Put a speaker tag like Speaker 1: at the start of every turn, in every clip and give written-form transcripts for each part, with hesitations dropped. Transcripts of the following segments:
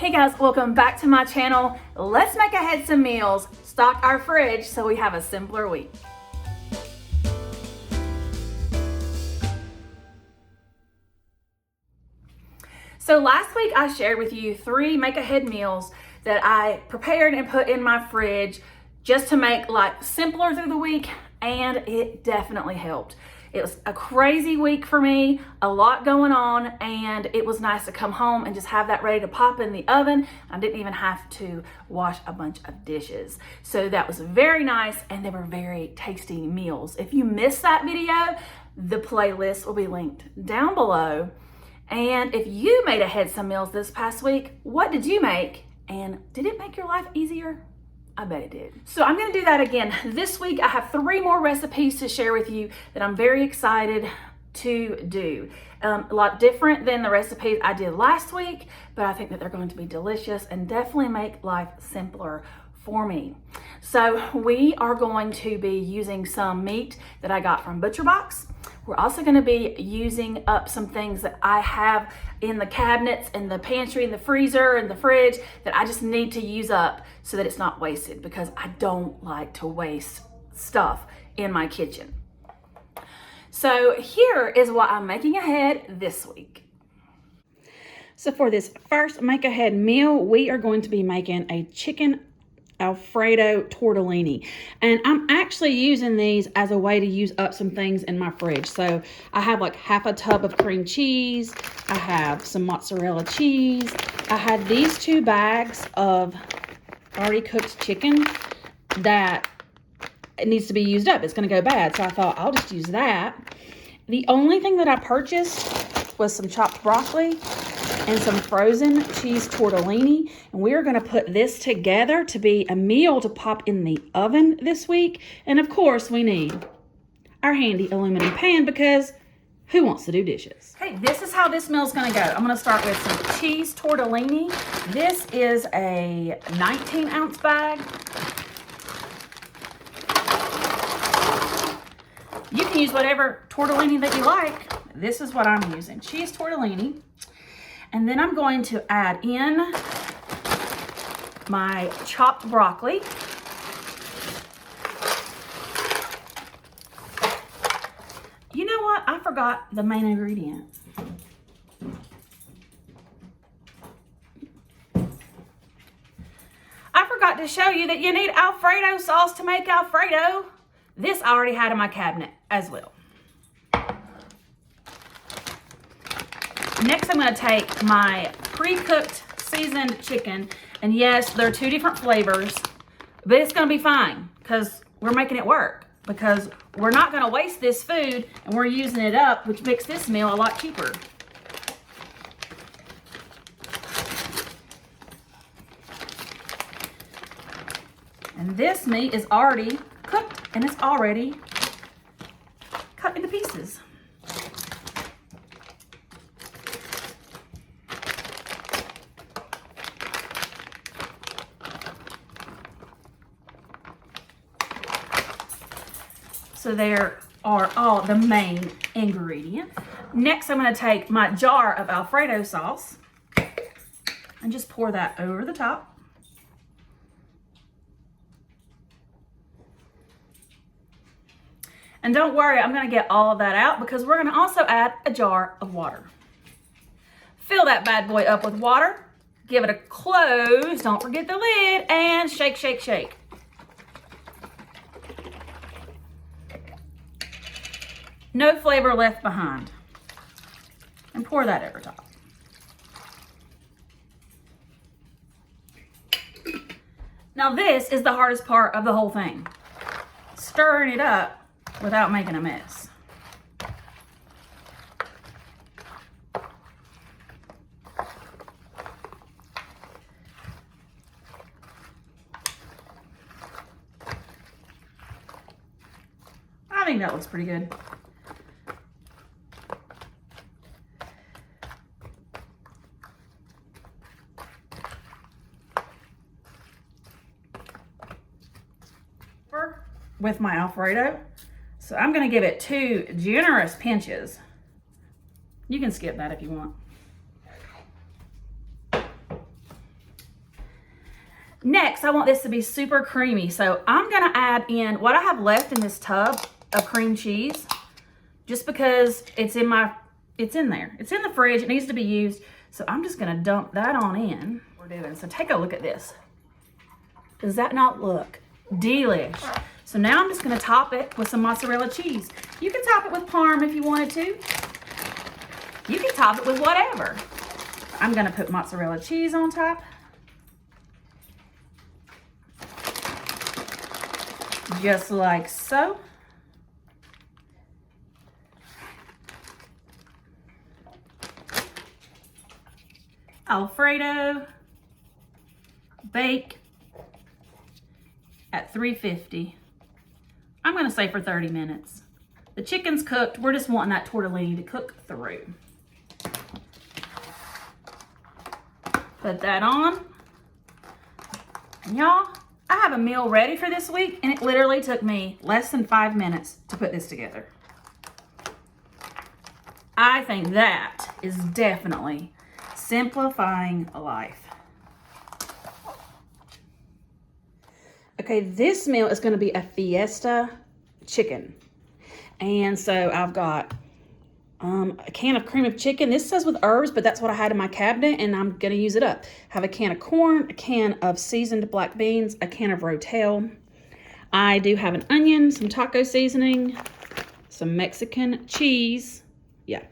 Speaker 1: Hey guys, welcome back to my channel. Let's make ahead some meals, stock our fridge so we have a simpler week. So last week I shared with you 3 make ahead meals that I prepared and put in my fridge just to make life simpler through the week, and it definitely helped. It was a crazy week for me, a lot going on, and it was nice to come home and just have that ready to pop in the oven. I didn't even have to wash a bunch of dishes. So that was very nice, and they were very tasty meals. If you missed that video, the playlist will be linked down below. And if you made ahead some meals this past week, what did you make? And did it make your life easier? I bet it did. So I'm gonna do that again. This week I have 3 more recipes to share with you that I'm very excited to do. A lot different than the recipes I did last week, but I think that they're going to be delicious and definitely make life simpler for me. So we are going to be using some meat that I got from ButcherBox. We're also going to be using up some things that I have in the cabinets, in the pantry, in the freezer, in the fridge that I just need to use up so that it's not wasted, because I don't like to waste stuff in my kitchen. So here is what I'm making ahead this week. So for this first make ahead meal, we are going to be making a chicken Alfredo tortellini, and I'm actually using these as a way to use up some things in my fridge. So I have like half a tub of cream cheese, I have some mozzarella cheese, I had these 2 bags of already cooked chicken that it needs to be used up. It's going to go bad, so I thought I'll just use that. The only thing that I purchased was some chopped broccoli and some frozen cheese tortellini, and we're going to put this together to be a meal to pop in the oven this week. And of course we need our handy aluminum pan, because who wants to do dishes? Okay, this is how this meal's going to go. I'm going to start with some cheese tortellini. This is a 19-ounce bag. You can use whatever tortellini that you like. This is what I'm using, cheese tortellini. And then I'm going to add in my chopped broccoli. You know what? I forgot the main ingredient. I forgot to show you that you need Alfredo sauce to make Alfredo. This I already had in my cabinet as well. Next, I'm going to take my pre-cooked seasoned chicken, and yes, there are 2 different flavors, but it's going to be fine because we're making it work, because we're not going to waste this food and we're using it up, which makes this meal a lot cheaper. And this meat is already cooked and it's already cut into pieces. So there are all the main ingredients. Next, I'm going to take my jar of Alfredo sauce and just pour that over the top. And don't worry, I'm going to get all of that out, because we're going to also add a jar of water. Fill that bad boy up with water. Give it a close. Don't forget the lid, and shake, shake, shake. No flavor left behind. And pour that over top. Now this is the hardest part of the whole thing. Stirring it up without making a mess. I think that looks pretty good. With my Alfredo, so I'm going to give it 2 generous pinches. You can skip that if you want. Next, I want this to be super creamy. So I'm gonna add in what I have left in this tub of cream cheese, just because it's in there. It's in the fridge, it needs to be used. So I'm just gonna dump that on in. We're doing, so take a look at this. Does that not look delish? So now I'm just gonna top it with some mozzarella cheese. You can top it with Parm if you wanted to. You can top it with whatever. I'm gonna put mozzarella cheese on top. Just like so. Alfredo, bake at 350. I'm gonna say for 30 minutes. The chicken's cooked, we're just wanting that tortellini to cook through. Put that on. And y'all, I have a meal ready for this week, and it literally took me less than 5 minutes to put this together. I think that is definitely simplifying life. Okay, this meal is going to be a Fiesta chicken. And so I've got a can of cream of chicken. This says with herbs, but that's what I had in my cabinet, and I'm going to use it up. I have a can of corn, a can of seasoned black beans, a can of Rotel. I do have an onion, some taco seasoning, some Mexican cheese. Yeah.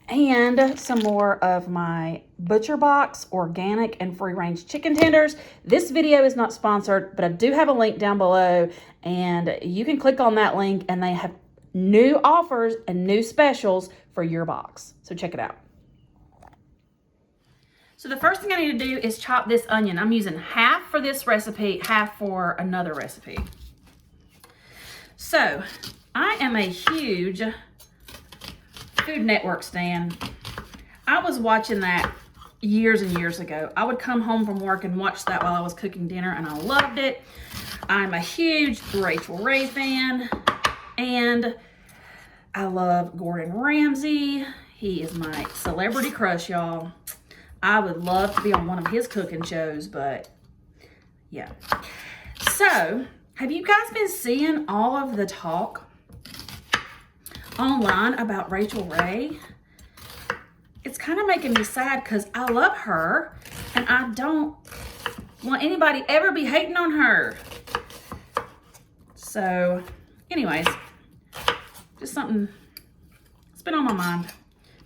Speaker 1: And some more of my Butcher Box organic and free-range chicken tenders. This video is not sponsored, but I do have a link down below, and you can click on that link, and they have new offers and new specials for your box. So check it out. So the first thing I need to do is chop this onion. I'm using half for this recipe, half for another recipe. So I am a huge Food Network stan. I was watching that years and years ago. I would come home from work and watch that while I was cooking dinner, and I loved it. I'm a huge Rachel Ray fan, and I love Gordon Ramsay. He is my celebrity crush, y'all. I would love to be on one of his cooking shows, but yeah. So, have you guys been seeing all of the talk online about Rachel Ray? It's kind of making me sad because I love her and I don't want anybody ever be hating on her. So anyways, just something that's been on my mind.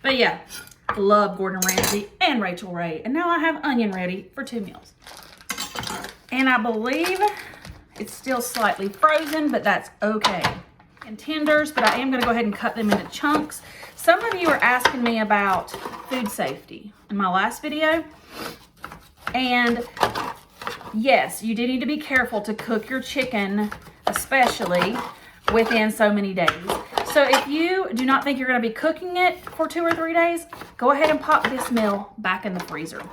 Speaker 1: But yeah, I love Gordon Ramsay and Rachel Ray, and now I have onion ready for 2 meals. And I believe it's still slightly frozen, but that's okay. And tenders, but I am going to go ahead and cut them into chunks. Some of you are asking me about food safety in my last video, and yes, you do need to be careful to cook your chicken, especially within so many days. So if you do not think you're going to be cooking it for 2 or 3 days, go ahead and pop this meal back in the freezer.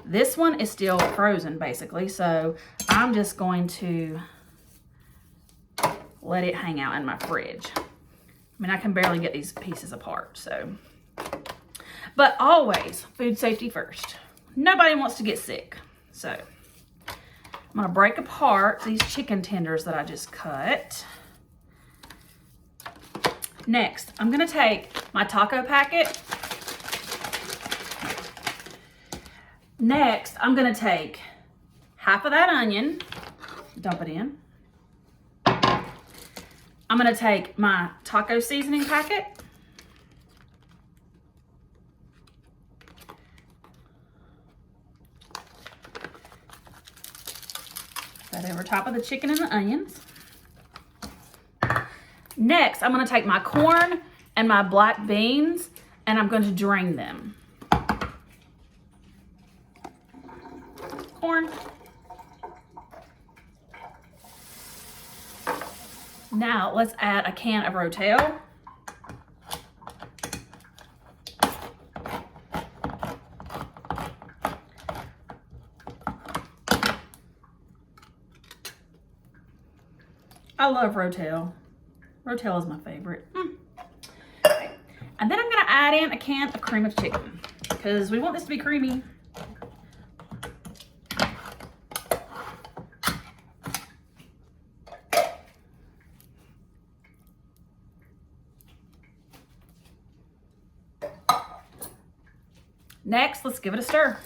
Speaker 1: This one is still frozen basically, so I'm just going to let it hang out in my fridge. I mean, I can barely get these pieces apart, so. But always, food safety first. Nobody wants to get sick. So, I'm gonna break apart these chicken tenders that I just cut. Next, I'm gonna take my taco packet. Next, I'm gonna take half of that onion, dump it in. I'm gonna take my taco seasoning packet. That over top of the chicken and the onions. Next, I'm gonna take my corn and my black beans, and I'm going to drain them. Corn. Now let's add a can of Rotel. I love Rotel. Rotel is my favorite. Okay. And then I'm gonna add in a can of cream of chicken because we want this to be creamy. Next, let's give it a stir.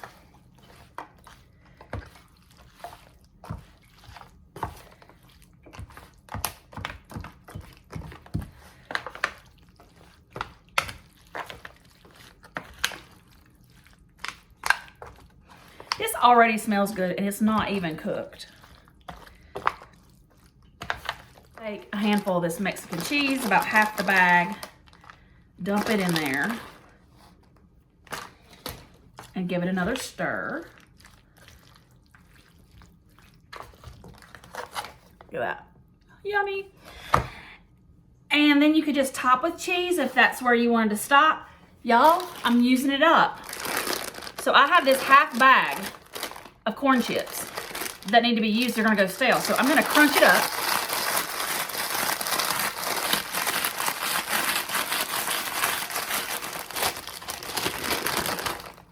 Speaker 1: This already smells good and it's not even cooked. Take a handful of this Mexican cheese, about half the bag, dump it in there, and give it another stir. Look at that. Yummy. And then you could just top with cheese if that's where you wanted to stop. Y'all, I'm using it up. So I have this half bag of corn chips that need to be used. They're gonna go stale. So I'm gonna crunch it up.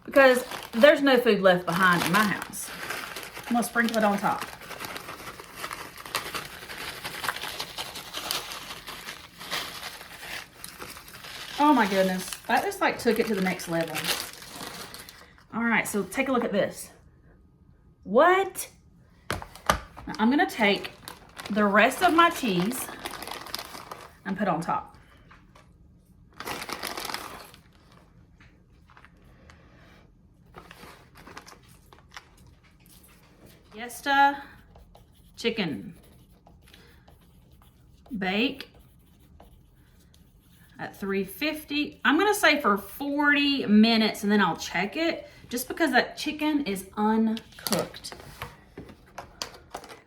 Speaker 1: Because there's no food left behind in my house. I'm gonna sprinkle it on top. Oh my goodness, that just like took it to the next level. All right, so take a look at this. What? Now I'm gonna take the rest of my cheese and put on top. Fiesta chicken. Bake at 350. I'm gonna say for 40 minutes and then I'll check it just because that chicken is uncooked.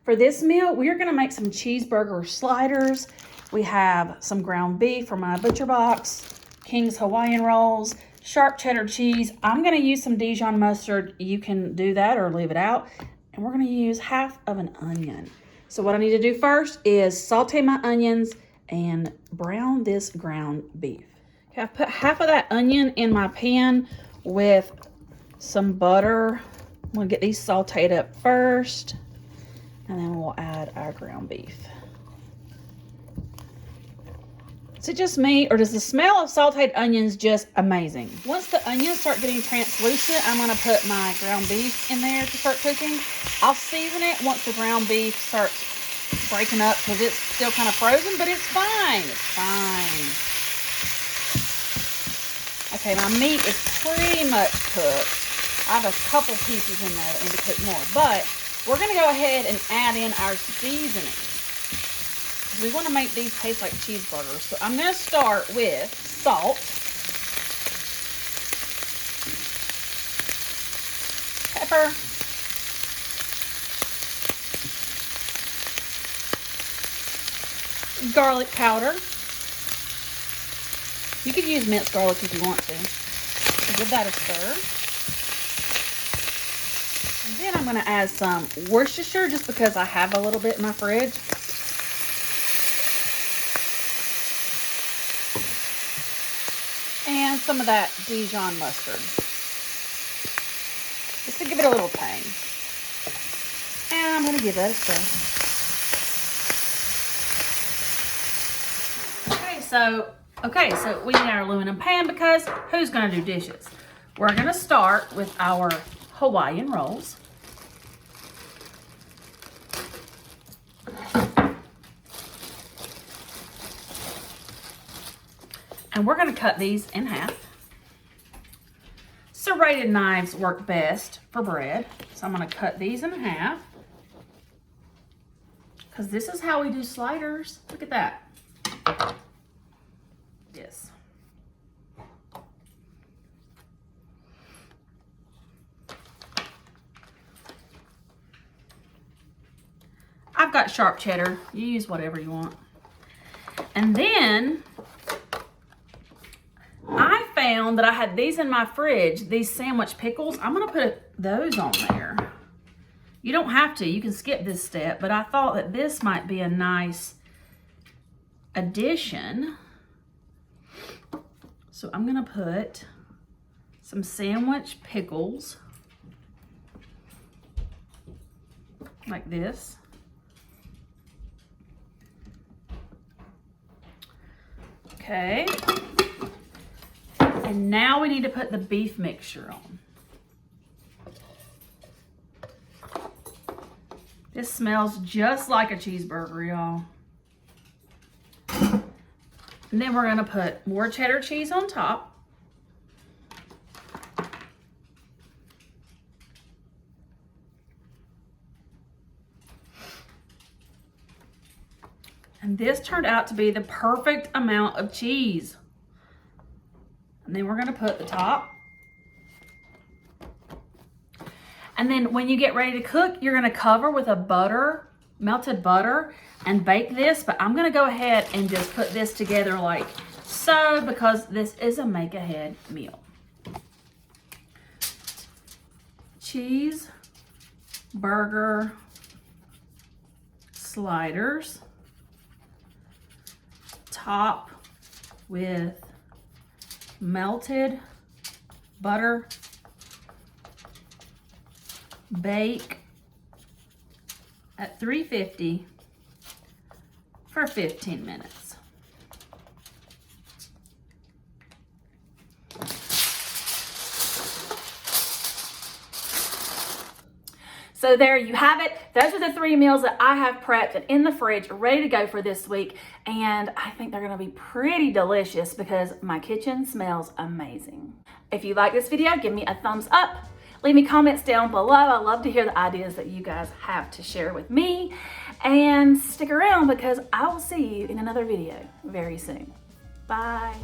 Speaker 1: For this meal, we are gonna make some cheeseburger sliders. We have some ground beef from my butcher box, King's Hawaiian rolls, sharp cheddar cheese. I'm gonna use some Dijon mustard. You can do that or leave it out. And we're gonna use half of an onion. So what I need to do first is saute my onions and brown this ground beef. Okay, I've put half of that onion in my pan with some butter. I'm gonna get these sauteed up first, and then we'll add our ground beef. Is it just me, or does the smell of sauteed onions just amazing? Once the onions start getting translucent, I'm gonna put my ground beef in there to start cooking. I'll season it once the ground beef starts breaking up because it's still kind of frozen, but it's fine. It's fine. Okay, my meat is pretty much cooked. I have a couple pieces in there that need to cook more, but we're gonna go ahead and add in our seasoning. We want to make these taste like cheeseburgers. So I'm going to start with salt, pepper, garlic powder. You could use minced garlic if you want to. Give that a stir. And then I'm going to add some Worcestershire just because I have a little bit in my fridge. And some of that Dijon mustard, just to give it a little tang. And I'm going to give that a stir. Okay, so we need our aluminum pan because who's going to do dishes? We're going to start with our Hawaiian rolls. And we're going to cut these in half. Serrated knives work best for bread. So I'm going to cut these in half. Because this is how we do sliders. Look at that. Yes. I've got sharp cheddar. You use whatever you want. And then I found that I had these in my fridge, these sandwich pickles. I'm gonna put those on there. You don't have to, you can skip this step, but I thought that this might be a nice addition. So I'm gonna put some sandwich pickles like this. Okay. And now we need to put the beef mixture on. This smells just like a cheeseburger, y'all. And then we're gonna put more cheddar cheese on top. And this turned out to be the perfect amount of cheese. And then we're gonna put the top. And then when you get ready to cook, you're gonna cover with a butter, melted butter, and bake this. But I'm gonna go ahead and just put this together like so, because this is a make-ahead meal. Cheeseburger sliders. Top with melted butter, bake at 350 for 15 minutes. So there you have it. Those are the 3 meals that I have prepped and in the fridge ready to go for this week. And I think they're gonna be pretty delicious because my kitchen smells amazing. If you like this video, give me a thumbs up. Leave me comments down below. I love to hear the ideas that you guys have to share with me. And stick around because I will see you in another video very soon. Bye.